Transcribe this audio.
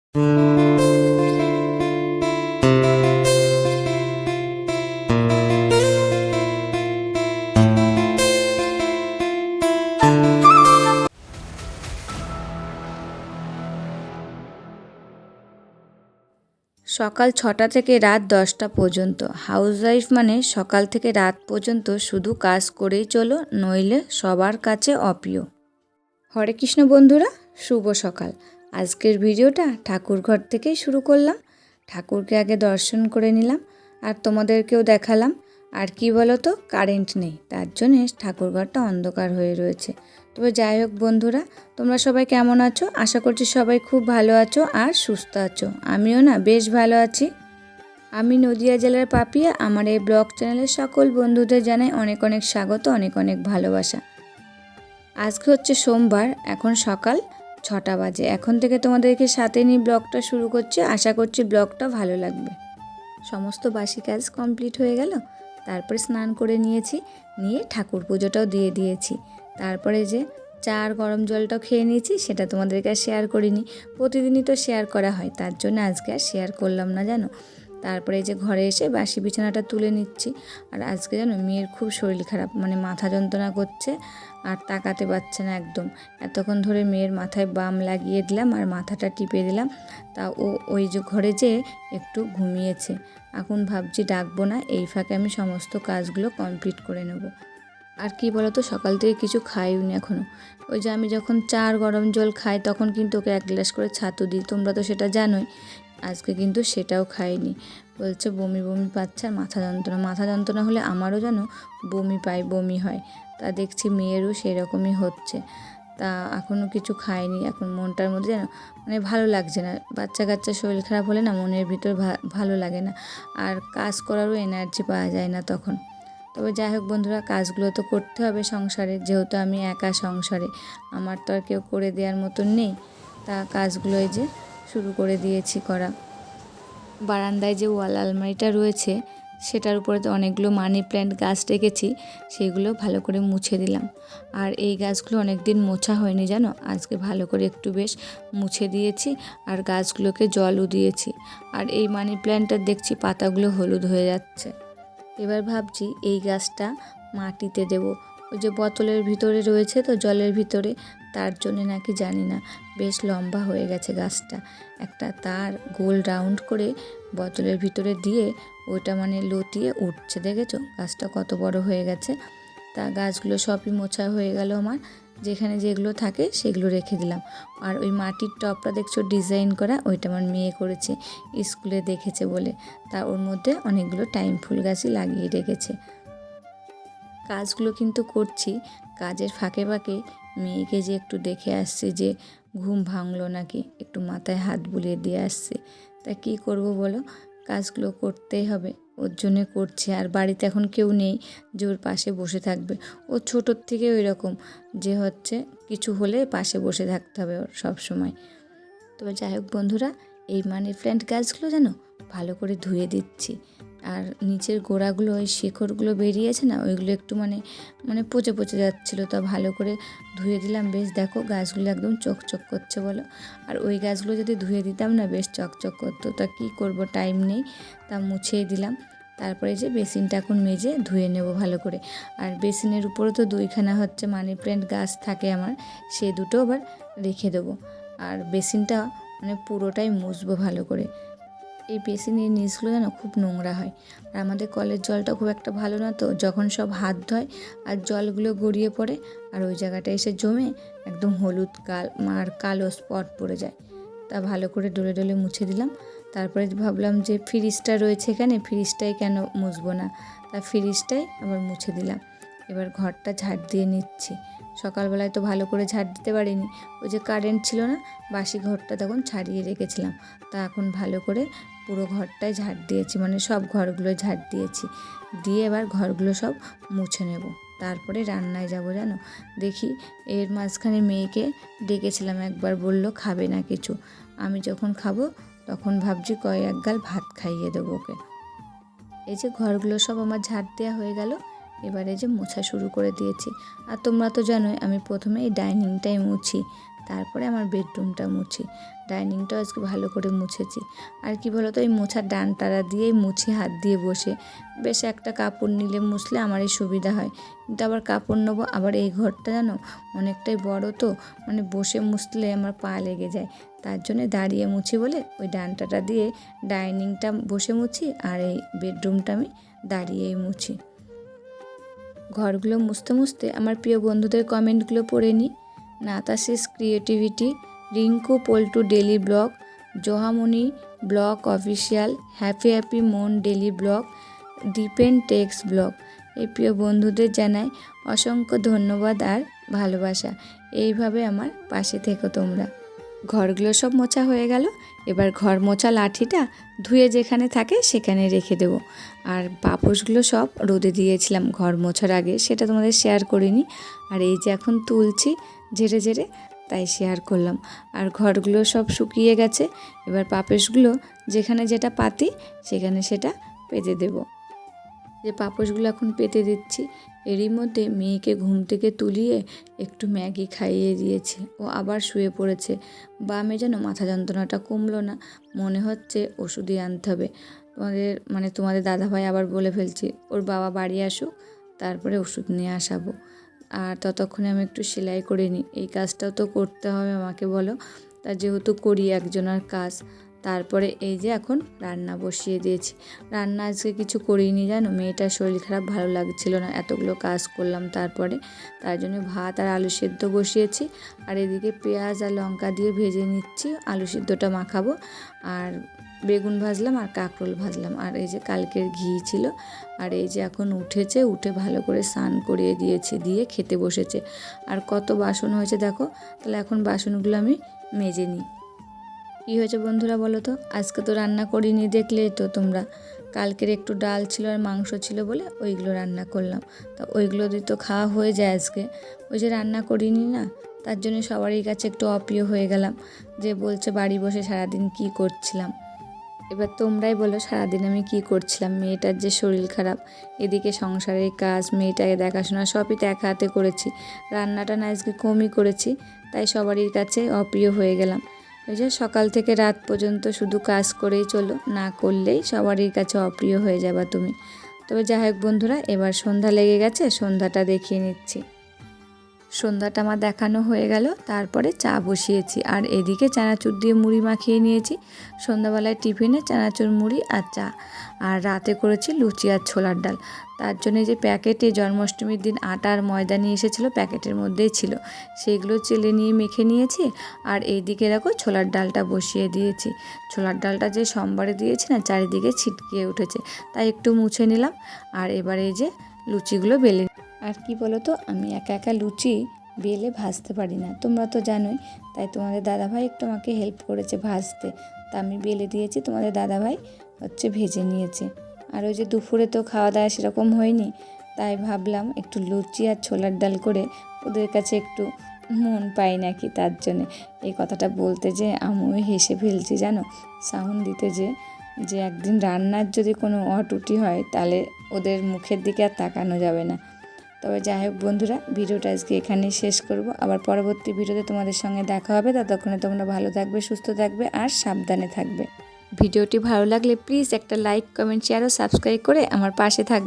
সকাল 6টা থেকে রাত 10টা পর্যন্ত। হাউসওয়াইফ মানে সকাল থেকে রাত পর্যন্ত শুধু কাজ করেই চলো, নইলে সবার কাছে অপ্রিয়। হরে কৃষ্ণ বন্ধুরা, শুভ সকাল। আজকের ভিডিওটা ঠাকুরঘর থেকেই শুরু করলাম। ঠাকুরকে আগে দর্শন করে নিলাম আর তোমাদেরকেও দেখালাম। আর কি বলো তো, কারেন্ট নেই, তার জন্যে ঠাকুরঘরটা অন্ধকার হয়ে রয়েছে। তবে যাই হোক বন্ধুরা, তোমরা সবাই কেমন আছো? আশা করছি সবাই খুব ভালো আছো আর সুস্থ আছো। আমিও না বেশ ভালো আছি। আমি নদিয়া জেলার পাপিয়া। আমার এই ব্লগ চ্যানেলের সকল বন্ধুদের জানাই অনেক অনেক স্বাগত, অনেক অনেক ভালোবাসা। আজকে হচ্ছে সোমবার, এখন সকাল 6টা বাজে। এখন থেকে তোমাদেরকে সাথে নিয়ে ব্লগটা শুরু করছি। আশা করছি ব্লগটা ভালো লাগবে। সমস্ত বাসি কাজ কমপ্লিট হয়ে গেল, তারপরে স্নান করে নিয়েছি, নিয়ে ঠাকুর পুজোটাও দিয়ে দিয়েছি। তারপরে যে চা আর গরম জলটাও খেয়ে নিয়েছি, সেটা তোমাদেরকে আর শেয়ার করিনি। প্রতিদিনই তো শেয়ার করা হয়, তার জন্য আজকে আর শেয়ার করলাম না জানো। তারপরে যে ঘরে এসে বাসি বিছানাটা তুলে নিচ্ছি। আর আজকে জানো মেয়ের খুব শরীর খারাপ, মানে মাথা যন্ত্রণা করছে আর তাকাতে পারছে না একদম। এতক্ষণ ধরে মেয়ের মাথায় বাম লাগিয়ে দিলাম আর মাথাটা টিপে দিলাম, তা ও ওই যে ঘরে যেয়ে একটু ঘুমিয়েছে। এখন ভাবছি ডাকবো না, এই ফাঁকে আমি সমস্ত কাজগুলো কমপ্লিট করে নেব। আর কি বলো তো, সকাল থেকে কিছু খাইওনি এখনও। ওই যে আমি যখন চা আর গরম জল খাই তখন কিন্তু ওকে 1 গ্লাস করে ছাতু দিই, তোমরা তো সেটা জানোই। আজকে কিন্তু সেটাও খাইনি। বলছে বমি বমি পাচ্ছে আর মাথা যন্ত্রণা হলে আমারও যেন বমি হয়। তা দেখছি মেয়েরও সেরকমই হচ্ছে। তা এখনও কিছু খাইনি। এখন মনটার মধ্যে যেন মানে ভালো লাগছে না। বাচ্চা কাচ্চা শরীর খারাপ হলে না মনের ভিতর ভালো লাগে না, আর কাজ করারও এনার্জি পাওয়া যায় না তখন। তবে যাই হোক বন্ধুরা, কাজগুলো তো করতে হবে সংসারে, যেহেতু আমি একা সংসারে, আমার তো আর কেউ করে দেওয়ার মতন নেই। তা কাজগুলো এই যে শুরু করে দিয়েছি করা। বারান্দায় যে ওয়াল আলমারিটা রয়েছে, সেটার উপরে তো অনেকগুলো মানি প্ল্যান্ট গাছ রেখেছি, সেগুলো ভালো করে মুছে দিলাম। আর এই গাছগুলো অনেক দিন মোছা হয়নি জানো, আজকে ভালো করে একটু বেশ মুছে দিয়েছি আর গাছগুলোকে জলও দিয়েছি। আর এই মানি প্ল্যান্টটার দেখছি পাতাগুলো হলুদ হয়ে যাচ্ছে। এবার ভাবছি এই গাছটা মাটিতে দেব। ওই যে বোতলের ভিতরে রয়েছে তো জলের ভিতরে, তার জন্যে নাকি জানি না বেশ লম্বা হয়ে গেছে গাছটা। একটা তার গোল রাউন্ড করে বোতলের ভিতরে দিয়ে ওইটা মানে লতিয়ে উঠছে, দেখেছো গাছটা কত বড় হয়ে গেছে। তা গাছগুলো সবই মোছা হয়ে গেল আমার, যেখানে যেগুলো থাকে সেগুলো রেখে দিলাম। আর ওই মাটির টবটা দেখছো ডিজাইন করা, ওইটা আমার মেয়ে করেছে, স্কুলে দেখেছে বলে। তা ওর মধ্যে অনেকগুলো টাইম ফুল গাছই লাগিয়ে রেখেছে। কাজগুলো কিন্তু করছি, কাজের ফাঁকে ফাঁকে মেয়েকে যে একটু দেখে আসছি যে ঘুম ভাঙলো নাকি, একটু মাথায় হাত বুলিয়ে দিয়ে আসছি। তা কী করব বলো, কাজগুলো করতেই হবে, ওর জন্যে করছি। আর বাড়িতে এখন কেউ নেই যে ওর পাশে বসে থাকবে। ও ছোটোর থেকে ওই রকম যে হচ্ছে কিছু হলে পাশে বসে থাকতে হবে ওর সব সময়। তবে যাই হোক বন্ধুরা, এই মানি প্ল্যান্ট গাছগুলো যেন ভালো করে ধুয়ে দিচ্ছি। আর নিচের গোড়াগুলো ওই শিকড়গুলো বেরিয়েছে না, ওইগুলো একটু মানে পচে যাচ্ছিলো, তা ভালো করে ধুয়ে দিলাম। বেশ দেখো গাছগুলো একদম চকচক করছে বলো। আর ওই গাছগুলো যদি ধুয়ে দিতাম না বেশ চকচক করতো। তা কী করব, টাইম নেই, তা মুছেই দিলাম। তারপরে যে বেসিনটা এখন মেজে ধুয়ে নেব ভালো করে। আর বেসিনের উপরে তো 2খানা হচ্ছে মানি প্ল্যান্ট গাছ থাকে আমার, সে দুটো আবার রেখে দেবো। আর বেসিনটা মানে পুরোটাই মুছবো ভালো করে। এই বেসিনের নিচগুলো যেন খুব নোংরা হয়। আর আমাদের কলের জলটা খুব একটা ভালো না, তো যখন সব হাত ধোয় আর জলগুলো গড়িয়ে পড়ে আর ওই জায়গাটা এসে জমে একদম হলুদ আর কালো স্পট পড়ে যায়। তা ভালো করে ডলে ডলে মুছে দিলাম। তারপরে ভাবলাম যে ফ্রিজটা রয়েছে এখানে, ফ্রিজটাই কেন মুছবো না, তা ফ্রিজটাই আবার মুছে দিলাম। এবার ঘরটা ঝাড় দিয়ে নিচ্ছি। সকালবেলায় তো ভালো করে ঝাড় দিতে পারিনি, ওই যে কারেন্ট ছিল না, বাসি ঘরটা তখন ছাড়িয়ে রেখেছিলাম। তা এখন ভালো করে পুরো ঘরটাই ঝাড় দিয়েছি, মানে সব ঘরগুলো ঝাড় দিয়েছি। দিয়ে এবার ঘরগুলো সব মুছে নেব, তারপরে রান্নায় যাব জানো। দেখি এর মাঝখানে মেয়েকে ডেকেছিলাম একবার, বলল খাবে না কিছু। আমি যখন খাবো তখন ভাবছি কয়েক গাল ভাত খাইয়ে দেবো ওকে। এই যে ঘরগুলো সব আমার ঝাড় দেওয়া হয়ে গেল, এবারে যে মোছা শুরু করে দিয়েছি। আর তোমরা তো জানোই আমি প্রথমে এই ডাইনিংটাই মুছি, তারপরে আমার বেডরুমটা মুছি। ডাইনিংটাও আজকে ভালো করে মুছেছি। আর কি বলো তো, এই মোছার ডানটারা দিয়েই মুছি হাত দিয়ে বসে। বেশ একটা কাপড় নিলে মুছলে আমারই সুবিধা হয়, কিন্তু আবার কাপড় নেবো, আবার এই ঘরটা জানো অনেকটাই বড় তো, মানে বসে মুছলে আমার পা লেগে যায়। তার জন্যে দাঁড়িয়ে মুছি বলে ওই ডানটাটা দিয়ে ডাইনিংটা বসে মুছি, আর এই বেডরুমটা আমি দাঁড়িয়েই মুছি। ঘরগুলো মুছতে মুছতে আমার প্রিয় বন্ধুদের কমেন্টগুলো পড়ে নিই। Natashis creativity, Rinku Paltu daily blog, Johamoni blog official, happy মন daily blog, Dipen techs blog, এই প্রিয় বন্ধুদের জানাই অসংখ্য ধন্যবাদ আর ভালোবাসা। এইভাবে আমার পাশে থেকো তোমরা। ঘরগুলো সব মোছা হয়ে গেল, এবার ঘর মোছা লাঠিটা ধুয়ে যেখানে থাকে সেখানে রেখে দেব। আর পাপোশগুলো সব রোদে দিয়েছিলাম ঘর মোছার আগে, সেটা তোমাদের শেয়ার করিনি। আর এই যে এখন তুলছি ঝেড়ে ঝেড়ে, তাই শেয়ার করলাম। আর ঘরগুলো সব শুকিয়ে গেছে, এবার পাপোশগুলো যেখানে যেটা পাতি সেখানে সেটা পেতে দেব। যে পাপোশগুলো এখন পেতে দিচ্ছি, এরই মধ্যে মেয়েকে ঘুম থেকে তুলিয়ে একটু ম্যাগি খাইয়ে দিয়েছি। ও আবার শুয়ে পড়েছে। বামে যেন মাথা যন্ত্রণাটা কমলো না, মনে হচ্ছে ওষুধই আনতে হবে। তোমাদের দাদাভাই আবার বলে ফেলছি ওর বাবা বাড়ি আসুক, তারপরে ওষুধ নিয়ে আসাবো। আর ততক্ষণে আমি একটু সেলাই করে নিই, এই কাজটাও তো করতে হবে আমাকে বলো। তা যেহেতু করি একজনের কাজ, তারপরে এই যে এখন রান্না বসিয়ে দিয়েছি। রান্না আজকে কিছু করিনি জানো, মেয়েটার শরীর খারাপ, ভালো লাগছিল না, এতগুলো কাজ করলাম। তারপরে তার জন্য ভাত আর আলু সেদ্ধ বসিয়েছি, আর এদিকে পেঁয়াজ আর লঙ্কা দিয়ে ভেজে নিচ্ছি, আলু সেদ্ধটা মাখাবো। আর বেগুন ভাজলাম আর কাঁকরোল ভাজলাম। আর এই যে কালকের ঘি ছিল। আর এই যে এখন উঠেছে, উঠে ভালো করে স্নান করিয়ে দিয়েছি, দিয়ে খেতে বসেছে। আর কত বাসন হয়েছে দেখো, তাহলে এখন বাসনগুলো আমি মেজে নিই। কী হয়েছে বন্ধুরা বলো তো, আজকে তো রান্না করিনি, দেখলেই তো তোমরা। কালকের একটু ডাল ছিল আর মাংস ছিল বলে ওইগুলো রান্না করলাম। তা ওইগুলো দিয়ে তো খাওয়া হয়ে যায় আজকে, ওই যে রান্না করিনি না, তার জন্য সবারই কাছে একটু অপ্রিয় হয়ে গেলাম, যে বলছে বাড়ি বসে সারাদিন কি করছিলাম। এবার তোমরাই বলো সারাদিন আমি কি করছিলাম। মেয়েটার যে শরীর খারাপ, এদিকে সংসারের কাজ, মেয়েটাকে দেখাশোনা সবই তো এক হাতে করেছি। রান্নাটা না আজকে কমই করেছি, তাই সবারই কাছে অপ্রিয় হয়ে গেলাম। ওই যে সকাল থেকে রাত পর্যন্ত শুধু কাজ করেই চলো, না করলেই সবারই কাছে অপ্রিয় হয়ে যাবা তুমি। তবে যাই হোক বন্ধুরা, এবার সন্ধ্যা লেগে গেছে, সন্ধ্যাটা দেখিয়ে নিচ্ছি। সন্ধ্যাটা আমার দেখানো হয়ে গেল, তারপরে চা বসিয়েছি। আর এদিকে চানাচুর দিয়ে মুড়ি মাখিয়ে নিয়েছি। সন্ধ্যাবেলায় টিফিনে চানাচুর মুড়ি আর চা। আর রাতে করেছি লুচি আর ছোলার ডাল। তার জন্য যে প্যাকেটে জন্মাষ্টমীর দিন আটা আর ময়দা নিয়ে এসেছিলো, প্যাকেটের মধ্যেই ছিল, সেইগুলো চেলে নিয়ে মেখে নিয়েছি। আর এইদিকে দেখো ছোলার ডালটা বসিয়ে দিয়েছি। ছোলার ডালটা যে সোমবারে দিয়েছি না, চারিদিকে ছিটকিয়ে উঠেছে, তাই একটু মুছে নিলাম। আর এবারে এই যে লুচিগুলো বেলে। আর কি বলো তো, আমি একা একা লুচি বেলে ভাজতে পারি না, তোমরা তো জানোই। তাই তোমাদের দাদাভাই একটু আমাকে হেল্প করেছে ভাজতে, তা আমি বেলে দিয়েছি, তোমাদের দাদাভাই ভেজে নিয়েছে। আর ওই যে দুপুরে তো খাওয়া দাওয়া সেরকম হয়নি, তাই ভাবলাম একটু লুচি আর ছোলার ডাল করে ওদের কাছে একটু মন পাই নাকি, তার জন্যে এই কথাটা বলতে যে আমিও হেসে ফেলছি জানো, সাউন্ড দিতে যে একদিন রান্নার যদি কোনো অটুটি হয় তাহলে ওদের মুখের দিকে আর তাকানো যাবে না। তবে যাই হোক বন্ধুরা, ভিডিওটা আজকে এখানেই শেষ করব। আবার পরবর্তী ভিডিওতে তোমাদের সঙ্গে দেখা হবে। ততক্ষণে তোমরা ভালো থাকবে, সুস্থ থাকবে আর সাবধানে থাকবে। ভিডিওটি ভালো লাগলে প্লিজ একটা লাইক, কমেন্ট, শেয়ার ও সাবস্ক্রাইব করে আমার পাশে থাকবে।